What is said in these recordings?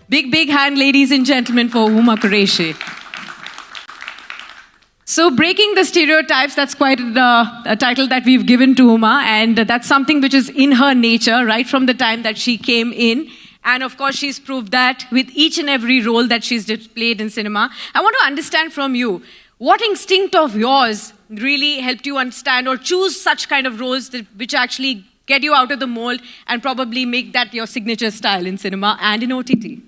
Big hand, ladies and gentlemen, for Huma Qureshi. So, breaking the stereotypes, that's quite a title that we've given to Huma, and that's something which is in her nature, right from the time that she came in. And of course, she's proved that with each and every role that she's played in cinema. I want to understand from you, what instinct of yours really helped you understand or choose such kind of roles which actually get you out of the mold and probably make that your signature style in cinema and in OTT?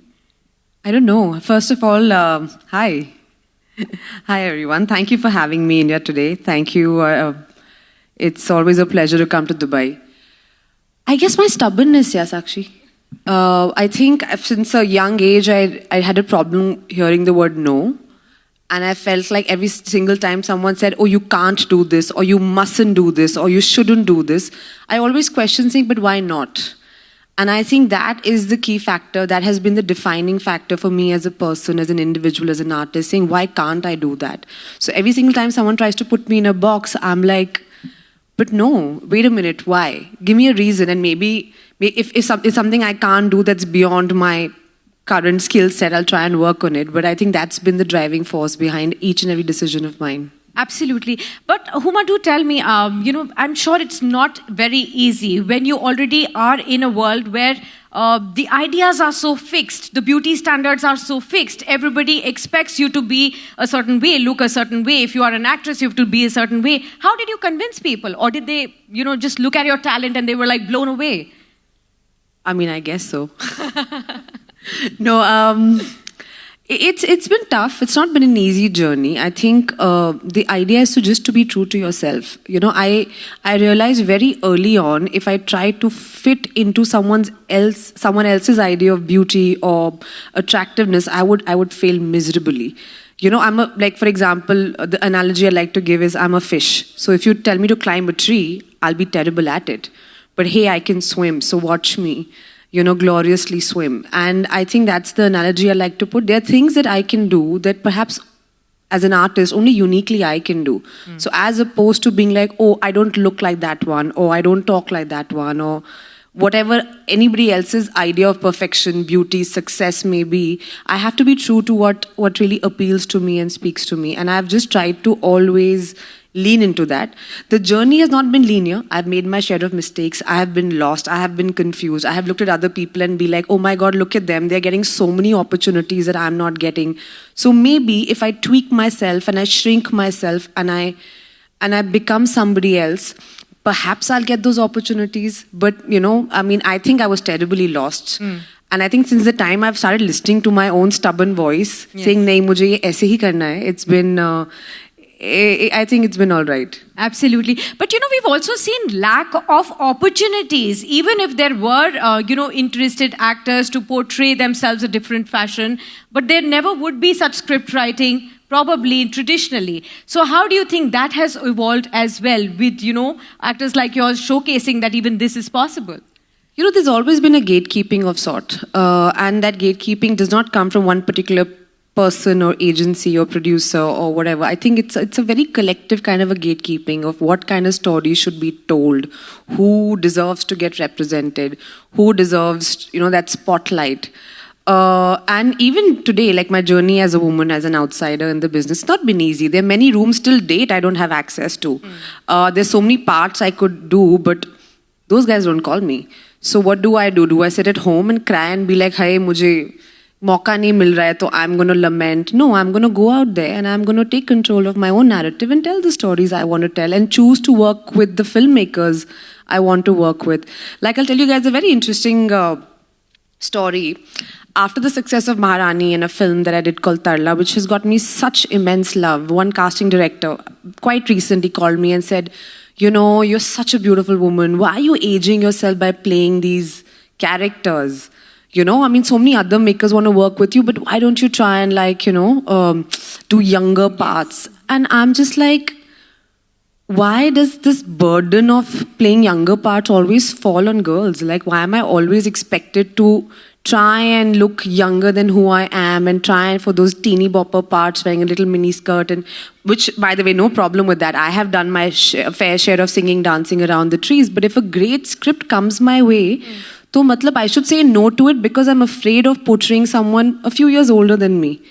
I don't know. First of all, hi. Hi, everyone. Thank you for having me in here today. Thank you. It's always a pleasure to come to Dubai. I guess my stubbornness, yes, Sakshi. I think since a young age, I had a problem hearing the word no. And I felt like every single time someone said, oh, you can't do this, or you mustn't do this, or you shouldn't do this, I always question saying, but why not? And I think that is the key factor. That has been the defining factor for me as a person, as an individual, as an artist, saying, why can't I do that? So every single time someone tries to put me in a box, I'm like, but no, wait a minute, why? Give me a reason. And maybe if it's something I can't do that's beyond my current skill set, I'll try and work on it. But I think that's been the driving force behind each and every decision of mine. Absolutely. But Huma, do tell me, I'm sure it's not very easy when you already are in a world where the ideas are so fixed, the beauty standards are so fixed, everybody expects you to be a certain way, look a certain way. If you are an actress, you have to be a certain way. How did you convince people? Or did they, just look at your talent and they were like blown away? I mean, I guess so. No, it's been tough. It's not been an easy journey. I think the idea is to be true to yourself. I realized very early on, if I try to fit into someone else's idea of beauty or attractiveness, I would fail miserably. For example, the analogy I like to give is I'm a fish. So if you tell me to climb a tree, I'll be terrible at it. But hey, I can swim, so watch me. Gloriously swim. And I think that's the analogy I like to put. There are things that I can do that perhaps as an artist, only uniquely I can do. So as opposed to being like, oh, I don't look like that one, or I don't talk like that one, or whatever anybody else's idea of perfection, beauty, success may be, I have to be true to what really appeals to me and speaks to me. And I've just tried to always lean into that. The journey has not been linear. I've made my share of mistakes. I have been lost. I have been confused. I have looked at other people and be like, oh my God, look at them. They're getting so many opportunities that I'm not getting. So maybe if I tweak myself and I shrink myself and I become somebody else, perhaps I'll get those opportunities. But, I think I was terribly lost. And I think since the time I've started listening to my oown stubborn voice, saying, nahi, mujhe ye aise hi karna hai, it's been... I think it's been all right. Absolutely. But, we've also seen lack of opportunities, even if there were, interested actors to portray themselves a different fashion, but there never would be such script writing, probably traditionally. So how do you think that has evolved as well with, actors like yours showcasing that even this is possible? There's always been a gatekeeping of sort. And that gatekeeping does not come from one particular person or agency or producer or whatever. I think it's a very collective kind of a gatekeeping of what kind of story should be told, who deserves to get represented, who deserves, that spotlight. And even today, like my journey as a woman, as an outsider in the business, it's not been easy. There are many rooms till date I don't have access to. There's so many parts I could do, but those guys don't call me. So what do? Do I sit at home and cry and be like, hey, mujhe mauka nahi mil raha hai, so I'm going to lament? No, I'm going to go out there and I'm going to take control of my own narrative and tell the stories I want to tell and choose to work with the filmmakers I want to work with. Like, I'll tell you guys a very interesting story. After the success of Maharani and a film that I did called Tarla, which has got me such immense love, one casting director quite recently called me and said, you're such a beautiful woman. Why are you aging yourself by playing these characters? So many other makers want to work with you, but why don't you try and do younger parts? And I'm just like, why does this burden of playing younger parts always fall on girls? Like, why am I always expected to try and look younger than who I am and try for those teeny bopper parts wearing a little mini skirt, and which, by the way, no problem with that. I have done my fair share of singing, dancing around the trees. But if a great script comes my way, तो मतलब I should say no to it because I'm afraid of portraying someone a few years older than me.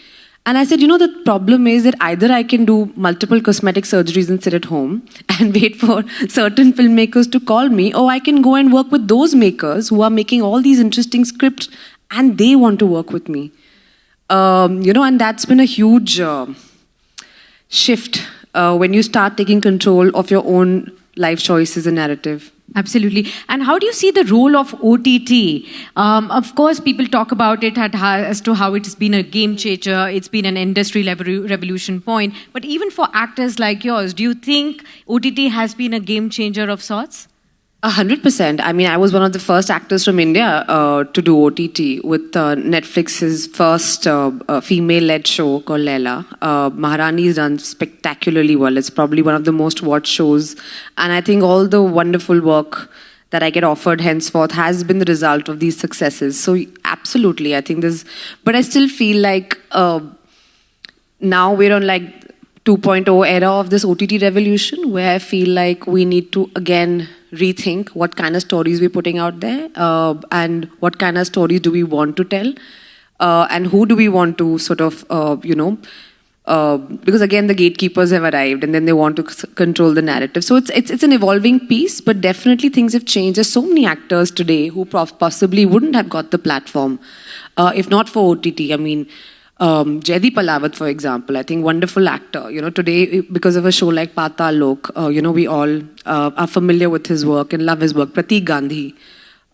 And I said, the problem is that either I can do multiple cosmetic surgeries and sit at home and wait for certain filmmakers to call me, or I can go and work with those makers who are making all these interesting scripts and they want to work with me. And that's been a huge shift when you start taking control of your own life choices and narrative. Absolutely. And how do you see the role of OTT? Of course, people talk about it as to how it's been a game changer, it's been an industry revolution point. But even for actors like yours, do you think OTT has been a game changer of sorts? 100%. I mean, I was one of the first actors from India to do OTT with Netflix's first female-led show called Leila. Maharani's done spectacularly well. It's probably one of the most watched shows. And I think all the wonderful work that I get offered henceforth has been the result of these successes. So absolutely, I think there's... But I still feel like now we're on like 2.0 era of this OTT revolution where I feel like we need to again rethink what kind of stories we're putting out there and what kind of stories do we want to tell and who do we want to sort of, because again the gatekeepers have arrived and then they want to control the narrative. So it's an evolving piece, but definitely things have changed. There's so many actors today who possibly wouldn't have got the platform if not for OTT. I mean, Jaideep Ahlawat, for example, I think wonderful actor. Today, because of a show like Paatal Lok, we all are familiar with his work and love his work. Prateek Gandhi,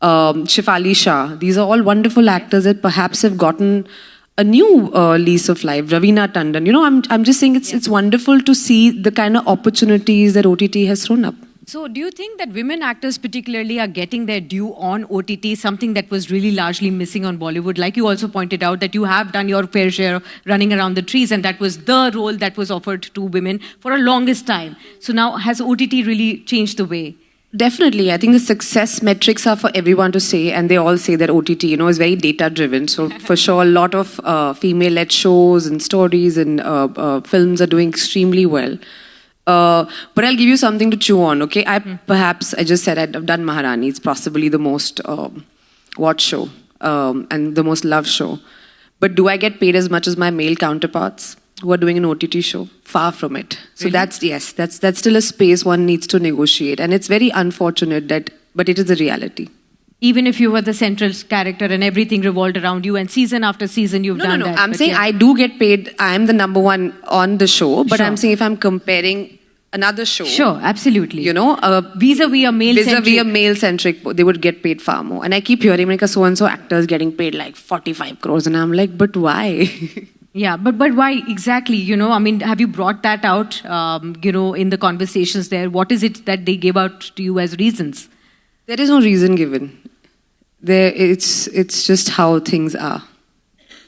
Shefali Shah, these are all wonderful actors that perhaps have gotten a new lease of life. Raveena Tandon, I'm just saying it's wonderful to see the kind of opportunities that OTT has thrown up. So do you think that women actors particularly are getting their due on OTT, something that was really largely missing on Bollywood? Like you also pointed out that you have done your fair share of running around the trees, and that was the role that was offered to women for a longest time. So now has OTT really changed the way? Definitely. I think the success metrics are for everyone to say, and they all say that OTT, is very data-driven. So for sure, a lot of female-led shows and stories and films are doing extremely well. But I'll give you something to chew on, okay? I just said I've done Maharani. It's possibly the most watched show and the most loved show. But do I get paid as much as my male counterparts who are doing an OTT show? Far from it. So Really? that's still a space one needs to negotiate. And it's very unfortunate but it is a reality. Even if you were the central character and everything revolved around you and season after season you've done that. I'm saying I do get paid. I'm the number one on the show. But Sure. I'm saying if I'm comparing another show. Sure, absolutely. Vis-a-vis a male-centric. male-centric, they would get paid far more. And I keep hearing like so-and-so actors getting paid like 45 crores. And I'm like, but why? Yeah, but why exactly? Have you brought that out, in the conversations there? What is it that they gave out to you as reasons? There is no reason given. It's just how things are.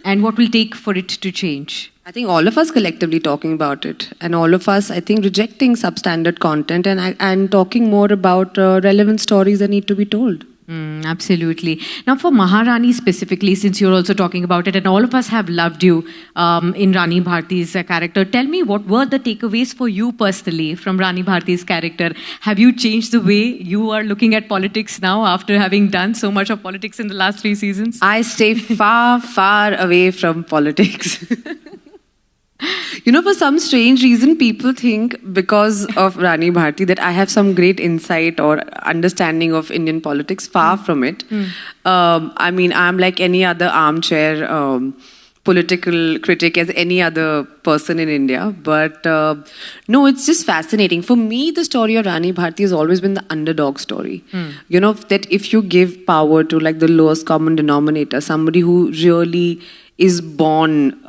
And what will take for it to change? I think all of us collectively talking about it, and all of us, I think, rejecting substandard content and talking more about relevant stories that need to be told. Absolutely. Now, for Maharani specifically, since you're also talking about it, and all of us have loved you in Rani Bharti's character, tell me what were the takeaways for you personally from Rani Bharti's character? Have you changed the way you are looking at politics now after having done so much of politics in the last 3 seasons? I stay far, far away from politics. For some strange reason, people think because of Rani Bharti that I have some great insight or understanding of Indian politics. Far from it. I'm like any other armchair political critic as any other person in India. But no, it's just fascinating. For me, the story of Rani Bharti has always been the underdog story. That if you give power to like the lowest common denominator, somebody who really is born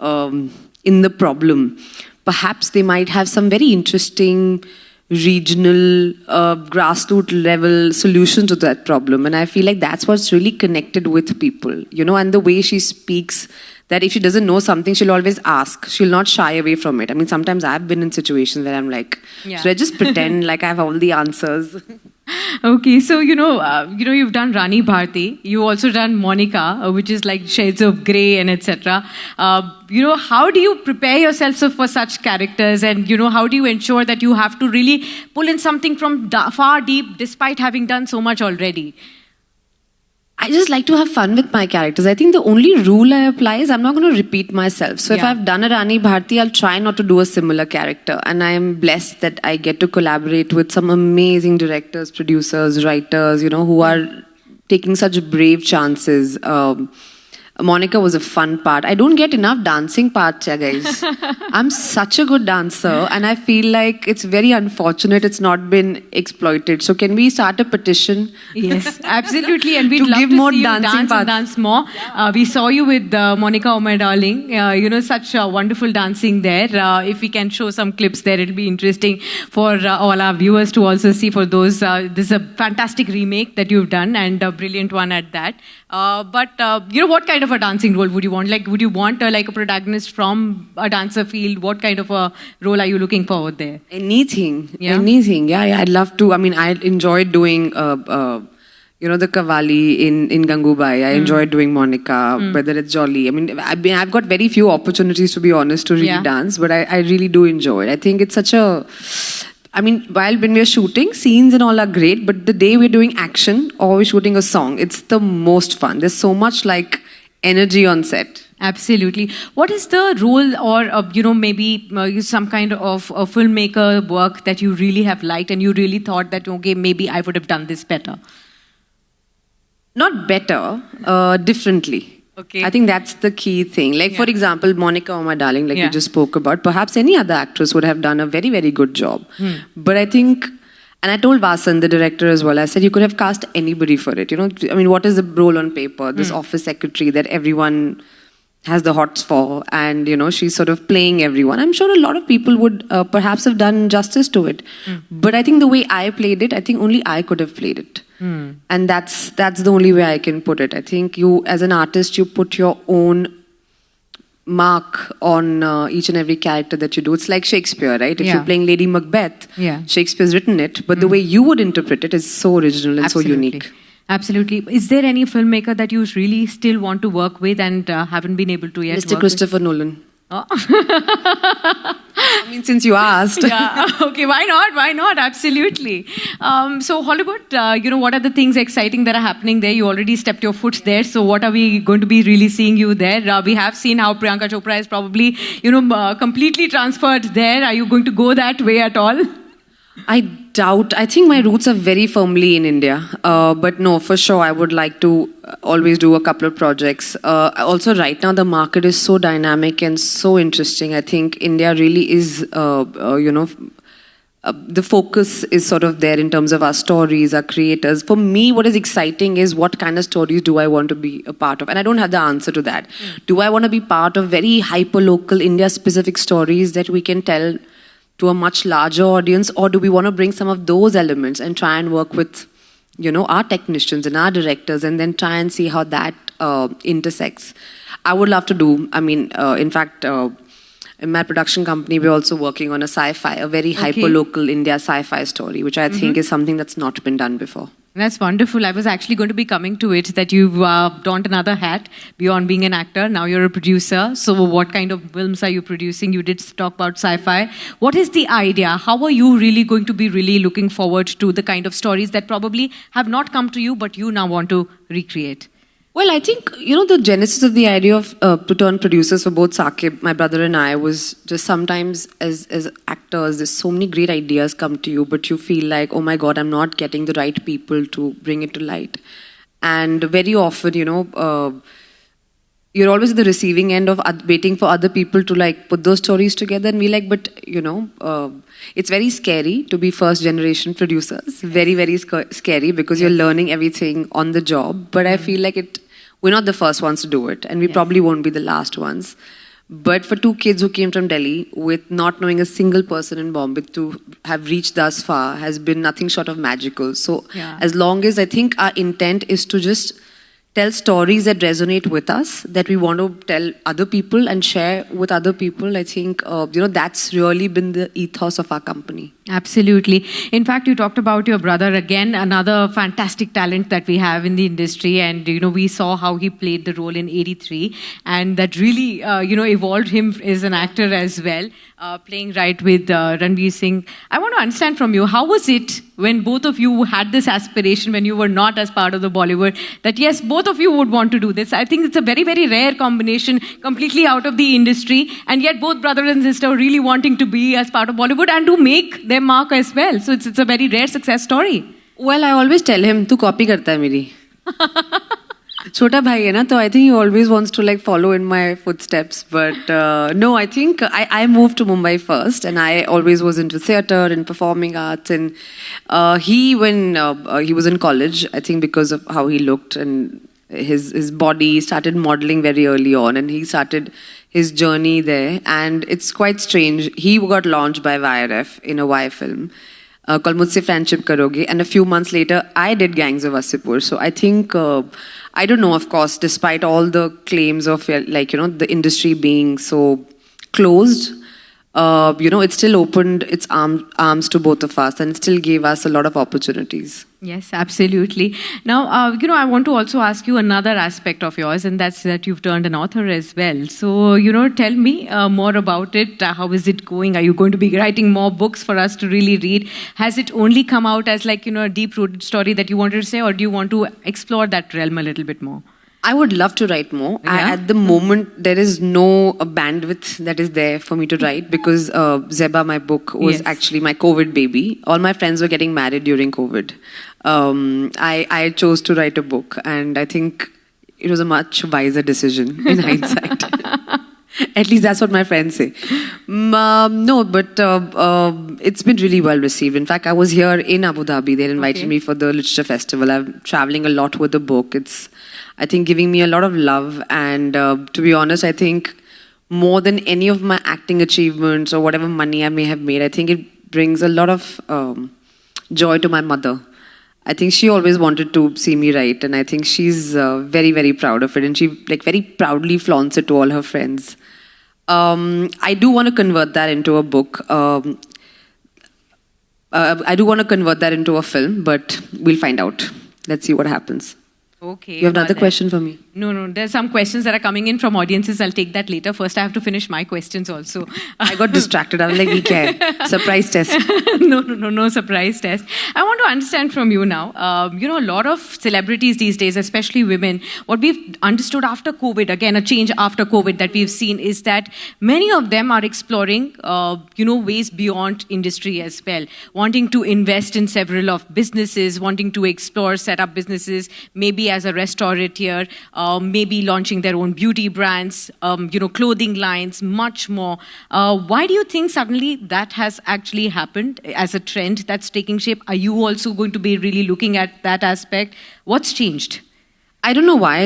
in the problem, perhaps they might have some very interesting regional, grassroots level solution to that problem. And I feel like that's what's really connected with people, and the way she speaks, that if she doesn't know something, she'll always ask. She'll not shy away from it. I mean, sometimes I've been in situations where I'm like, should I just pretend like I have all the answers? Okay, so you've done Rani Bharti. You also done Monica, which is like shades of grey and etc. How do you prepare yourself for such characters, and how do you ensure that you have to really pull in something from far deep, despite having done so much already? I just like to have fun with my characters. I think the only rule I apply is I'm not going to repeat myself. So if Yeah. I've done a Rani Bharti, I'll try not to do a similar character. And I am blessed that I get to collaborate with some amazing directors, producers, writers, who are taking such brave chances. Monica was a fun part. I don't get enough dancing parts, guys. I'm such a good dancer, and I feel like it's very unfortunate it's not been exploited. So can we start a petition? Yes, absolutely. And we'd To love give to more see you dancing dance parts. and dance more. We saw you with Monica, oh my darling. Such wonderful dancing there. If we can show some clips there, it'll be interesting for all our viewers to also see for those. This is a fantastic remake that you've done and a brilliant one at that. But what kind of a dancing role would you want? Like, would you want like a protagonist from a dancer field? What kind of a role are you looking forward there? Anything. Yeah? Anything. Yeah, I'd love to. I mean, I enjoyed doing, the Kavali in Gangubai. I enjoyed doing Monica, whether it's Jolly. I mean, I've got very few opportunities, to be honest, to really Yeah. dance, but I really do enjoy it. I think it's such a... I mean, when we're shooting, scenes and all are great, but the day we're doing action or we're shooting a song, it's the most fun. There's so much like energy on set. Absolutely. What is the role or, maybe some kind of a filmmaker work that you really have liked and you really thought that, okay, maybe I would have done this better? Not better, differently. Okay. I think that's the key thing. Like, for example, Monica, oh my darling, like Yeah. you just spoke about, perhaps any other actress would have done a very, very good job. But I think, and I told Vasan, the director as well, I said, you could have cast anybody for it. I mean, what is the role on paper? This office secretary that everyone has the hots for, and she's sort of playing everyone. I'm sure a lot of people would perhaps have done justice to it. But I think the way I played it, I think only I could have played it. And that's the only way I can put it. I think you, as an artist, you put your own mark on each and every character that you do. It's like Shakespeare, right? If Yeah. you're playing Lady Macbeth, Yeah. Shakespeare's written it, but the way you would interpret it is so original and so unique. Absolutely. Is there any filmmaker that you really still want to work with and haven't been able to yet Mr. work Christopher Nolan. with? I mean, since you asked. Yeah. Okay. Why not? Why not? Absolutely. So Hollywood, what are the things exciting that are happening there? You already stepped your foot there. So what are we going to be really seeing you there? We have seen how Priyanka Chopra is probably, completely transferred there. Are you going to go that way at all? I doubt. I think my roots are very firmly in India. But no, for sure, I would like to always do a couple of projects. Also, right now, the market is so dynamic and so interesting. I think India really is, the focus is sort of there in terms of our stories, our creators. For me, what is exciting is what kind of stories do I want to be a part of? And I don't have the answer to that. Do I want to be part of very hyper-local, India-specific stories that we can tell to a much larger audience, or do we want to bring some of those elements and try and work with, our technicians and our directors, and then try and see how that intersects? I would love to do. I mean, in fact, in my production company, we're also working on a sci-fi, a very hyper-local India sci-fi story, which I think is something that's not been done before. That's wonderful. I was actually going to be coming to it that you've donned another hat beyond being an actor. Now you're a producer. So what kind of films are you producing? You did talk about sci-fi. What is the idea? How are you really going to be really looking forward to the kind of stories that probably have not come to you, but you now want to recreate? Well, I think, the genesis of the idea of to turn producers for both Saqib, my brother and I, was just sometimes as actors, there's so many great ideas come to you, but you feel like, oh my God, I'm not getting the right people to bring it to light. And very often, you're always at the receiving end of waiting for other people to like put those stories together, and we like, but it's very scary to be first generation producers. Very, very scary because you're learning everything on the job. But I feel like we're not the first ones to do it, and we probably won't be the last ones. But for two kids who came from Delhi with not knowing a single person in Bombay to have reached thus far has been nothing short of magical. So as long as I think our intent is to just tell stories that resonate with us, that we want to tell other people and share with other people, I think, that's really been the ethos of our company. Absolutely. In fact, you talked about your brother again, another fantastic talent that we have in the industry. And, we saw how he played the role in 83. And that really, evolved him as an actor as well, playing right with Ranveer Singh. I want to understand from you, how was it when both of you had this aspiration when you were not as part of the Bollywood, that yes, both of you would want to do this? I think it's a very, very rare combination, completely out of the industry, and yet both brother and sister really wanting to be as part of Bollywood and to make their mark as well. So it's a very rare success story. Well, I always tell him, "Tu copy karta hai meri." Chota bhai hai na, so I think he always wants to like follow in my footsteps. But no, I think I moved to Mumbai first, and I always was into theatre and performing arts. And when he was in college, I think because of how he looked and his body, he started modeling very early on, and he started his journey there. And it's quite strange. He got launched by YRF in a Y film called Mujhse Friendship Karoge, and a few months later, I did Gangs of Wasseypur. So I think, I don't know, of course, despite all the claims of the industry being so closed, it still opened its arms to both of us, and it still gave us a lot of opportunities. Yes, absolutely. Now, I want to also ask you another aspect of yours, and that's that you've turned an author as well. So, tell me more about it. How is it going? Are you going to be writing more books for us to really read? Has it only come out as a deep-rooted story that you wanted to say, or do you want to explore that realm a little bit more? I would love to write more. Yeah? At the moment, there is no bandwidth that is there for me to write, because Zeba, my book, was actually my COVID baby. All my friends were getting married during COVID. I chose to write a book, and I think it was a much wiser decision in hindsight. At least that's what my friends say. No, but it's been really well received. In fact, I was here in Abu Dhabi. They invited me for the Literature Festival. I'm traveling a lot with the book. It's, I think, giving me a lot of love. And to be honest, I think more than any of my acting achievements or whatever money I may have made, I think it brings a lot of joy to my mother. I think she always wanted to see me write, and I think she's very, very proud of it, and she very proudly flaunts it to all her friends. I do want to convert that into a book. I do want to convert that into a film, but we'll find out. Let's see what happens. Okay. You have another question for me? No. There's some questions that are coming in from audiences. I'll take that later. First, I have to finish my questions also. I got distracted. I was like, surprise test. No surprise test. I want to understand from you now. A lot of celebrities these days, especially women, what we've understood after COVID, again, a change after COVID that we've seen is that many of them are exploring, ways beyond industry as well, wanting to invest in several of businesses, wanting to explore, set up businesses, maybe as a restaurateur, maybe launching their own beauty brands, clothing lines, much more. Why do you think suddenly that has actually happened as a trend that's taking shape? Are you also going to be really looking at that aspect? What's changed? I don't know why I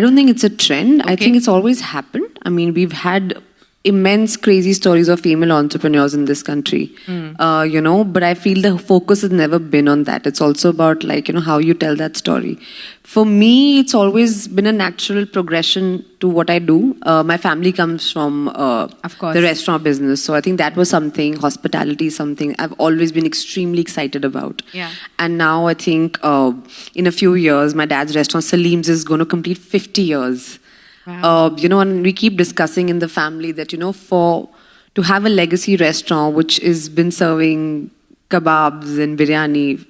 don't think it's a trend. Okay. I think it's always happened. We've had immense crazy stories of female entrepreneurs in this country, but I feel the focus has never been on that. It's also about how you tell that story. For me, it's always been a natural progression to what I do. My family comes from of course, the restaurant business, so I think that was something, hospitality is something I've always been extremely excited about. Yeah. And now I think in a few years, my dad's restaurant, Salim's, is going to complete 50 years. Wow. And we keep discussing in the family that, to have a legacy restaurant which has been serving kebabs and biryani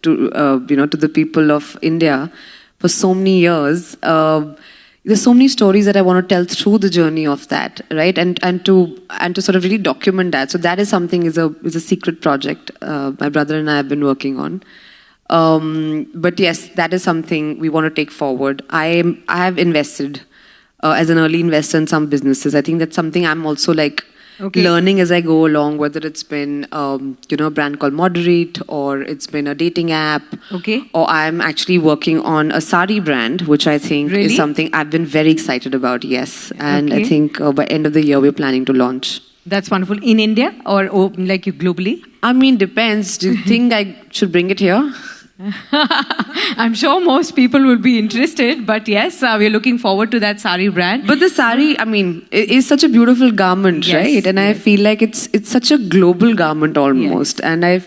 to the people of India for so many years, there's so many stories that I want to tell through the journey of that, right? And to sort of really document that. So that is something is a secret project my brother and I have been working on. But yes, that is something we want to take forward. I have invested as an early investor in some businesses. I think that's something I'm also learning as I go along, whether it's been a brand called Moderate, or it's been a dating app, or I'm actually working on a sari brand, which I think is something I've been very excited about, yes. And I think by end of the year, we're planning to launch. That's wonderful. In India or globally? Depends. Do you think I should bring it here? I'm sure most people will be interested, but yes, we're looking forward to that sari brand. But the sari, I mean, is such a beautiful garment, Yes, right? And I yes. feel like it's such a global garment almost. And I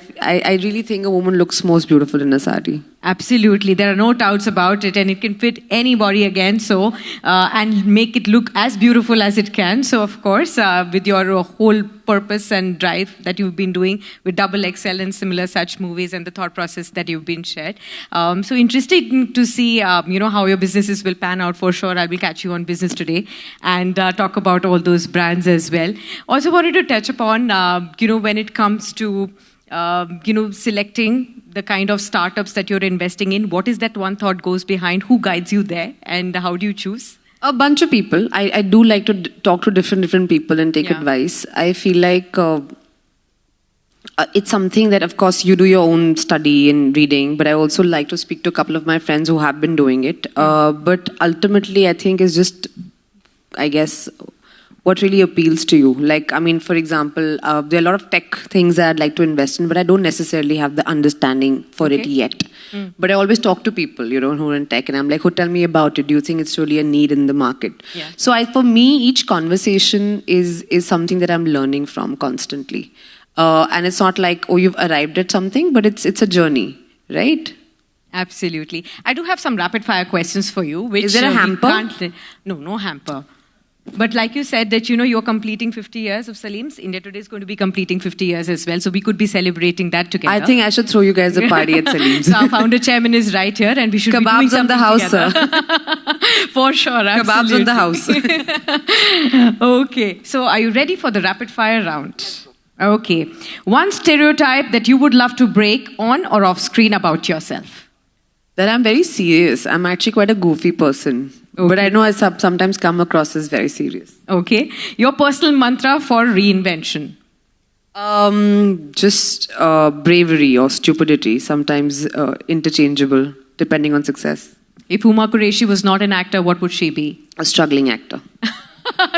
really think a woman looks most beautiful in a sari. Absolutely, there are no doubts about it, and it can fit anybody again. So, and make it look as beautiful as it can. So, of course, with your whole purpose and drive that you've been doing with Double XL and similar such movies, and the thought process that you've been shared. So interesting to see, how your businesses will pan out for sure. I will catch you on Business Today and talk about all those brands as well. Also, wanted to touch upon, when it comes to selecting the kind of startups that you're investing in. What is that one thought goes behind? Who guides you there? And how do you choose? A bunch of people. I do like to talk to different people and take Yeah. advice. I feel like it's something that, of course, you do your own study and reading, but I also like to speak to a couple of my friends who have been doing it. But ultimately, I think is just, I guess, what really appeals to you. Like, I mean, for example, there are a lot of tech things that I'd like to invest in, but I don't necessarily have the understanding for it Okay. yet. But I always talk to people, who are in tech, and I'm like, tell me about it. Do you think it's really a need in the market? Yeah. So for me, each conversation is something that I'm learning from constantly. And it's not like, you've arrived at something, but it's a journey, right? Absolutely. I do have some rapid fire questions for you. Which, Is there a we hamper? can't- No hamper. But like you said that, you're completing 50 years of Salim's. India Today is going to be completing 50 years as well. So we could be celebrating that together. I think I should throw you guys a party at Salim's. So our founder chairman is right here, and we should be doing Kebabs on the something house, together. For sure, absolutely. Kebabs on the house. Okay. So are you ready for the rapid fire round? Okay. One stereotype that you would love to break on or off screen about yourself. That I'm very serious. I'm actually quite a goofy person. Okay. But I know I sometimes come across as very serious. Okay. Your personal mantra for reinvention. Just bravery or stupidity, sometimes interchangeable, depending on success. If Uma Qureshi was not an actor, what would she be? A struggling actor.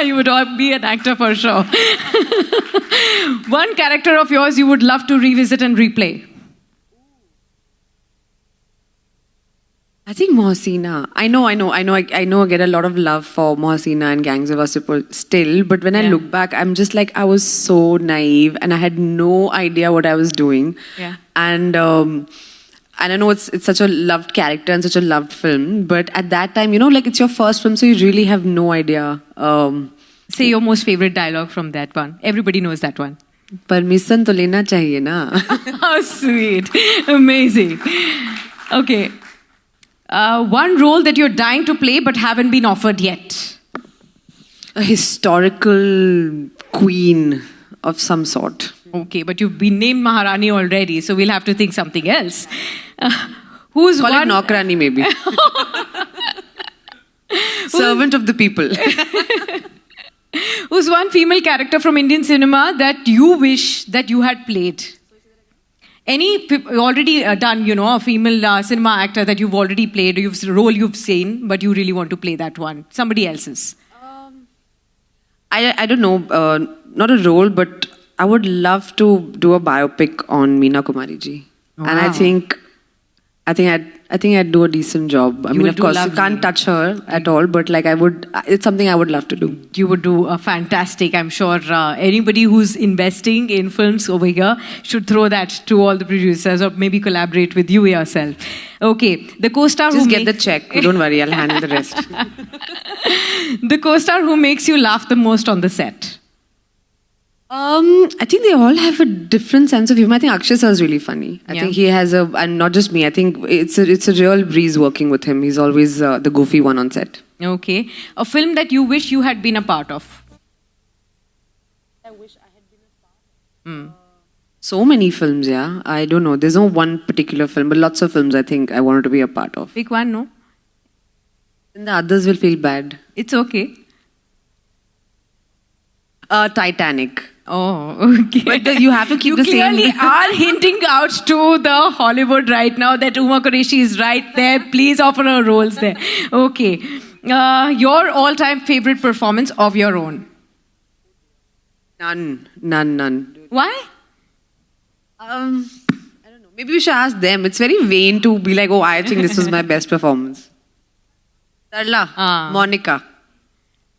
You would all be an actor for sure. One character of yours you would love to revisit and replay. I think Mohsina. I know. I get a lot of love for Mohsina and Gangs of Wasseypur still, but when I Yeah. look back, I'm just like, I was so naive and I had no idea what I was doing. Yeah. And I know it's such a loved character and such a loved film, but at that time, it's your first film, so you really have no idea. Say your most favorite dialogue from that one. Everybody knows that one. Permission to lena chahiye na. How sweet. Amazing. Okay. One role that you're dying to play but haven't been offered yet. A historical queen of some sort. Okay, but you've been named Maharani already, so we'll have to think something else. Who's Call one? it Nokrani maybe. Servant of the people. Who's one female character from Indian cinema that you wish that you had played? Any already done, a female cinema actor that you've already played, role you've seen, but you really want to play that one? Somebody else's. I don't know, not a role, but I would love to do a biopic on Meena Kumari ji. And I Wow. think I'd do a decent job. I You mean, will of do course, you lovely. can't touch her at all, but it's something I would love to do. You would do a fantastic. I'm sure anybody who's investing in films over here should throw that to all the producers or maybe collaborate with you yourself. Okay, the co-star Just who get the check. Don't worry, I'll handle the rest. the co-star who makes you laugh the most on the set. I think they all have a different sense of humor. I think Akshay sir is really funny. I Yeah. think he has and not just me. I think it's a real breeze working with him. He's always the goofy one on set. Okay, a film that you wish you had been a part of. So many films, yeah. I don't know. There's no one particular film, but lots of films I think I wanted to be a part of. Pick one, no? And the others will feel bad. It's okay. Titanic. Oh, okay. But you have to keep you the same- clearly are hinting out to the Hollywood right now that Uma Qureshi is right there. Please offer her roles there. Okay. Your all-time favorite performance of your own. None. Why? I don't know. Maybe we should ask them. It's very vain to be like, oh, I think this was my best performance. Tarla, Monica.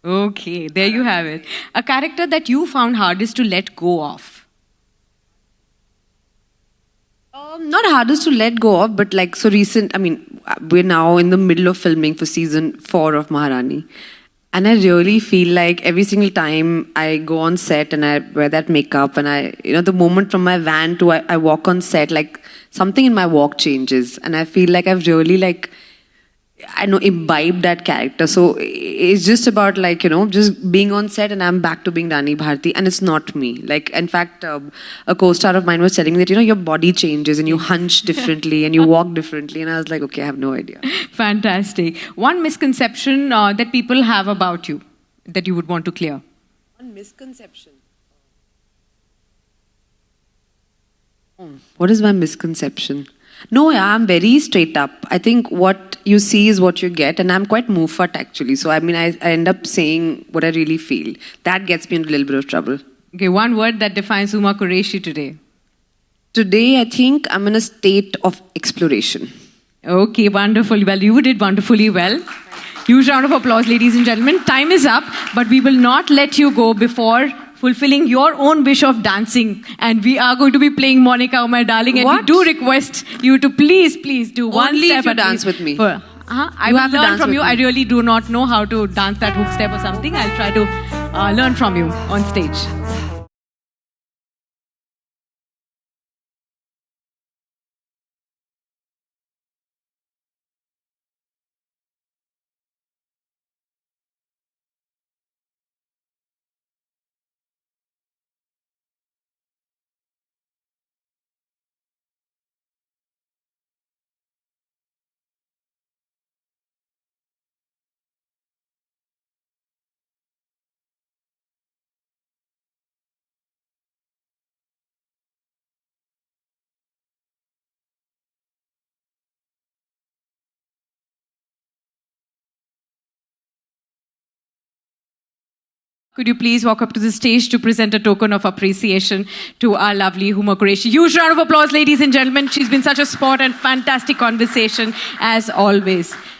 Okay, there you have it. A character that you found hardest to let go of. Not hardest to let go of, but like so recent. I mean, we're now in the middle of filming for season 4 of Maharani. And I really feel like every single time I go on set and I wear that makeup and the moment from my van to I walk on set, like something in my walk changes. And I feel like I've really imbibed that character. So it's just about just being on set and I'm back to being Rani Bharti and it's not me. Like, in fact, a co-star of mine was telling me that, your body changes and you hunch differently and you walk differently. And I was like, okay, I have no idea. Fantastic. One misconception that people have about you that you would want to clear. One misconception? What is my misconception? No, yeah, I'm very straight up. I think what you see is what you get, and I'm quite Mufat actually. So, I mean, I end up saying what I really feel. That gets me into a little bit of trouble. Okay, one word that defines Huma Qureshi today. Today, I think I'm in a state of exploration. Okay, wonderful. Well, you did wonderfully well. Huge round of applause, ladies and gentlemen. Time is up, but we will not let you go before fulfilling your own wish of dancing. And we are going to be playing Monica, oh my darling. And What? we do request you to please do one Only step if you at dance least with me. I You will have to learn dance from with you. me. I really do not know how to dance that hook step or something. I'll try to learn from you on stage. Could you please walk up to the stage to present a token of appreciation to our lovely Huma Qureshi? Huge round of applause, ladies and gentlemen. She's been such a sport and fantastic conversation as always.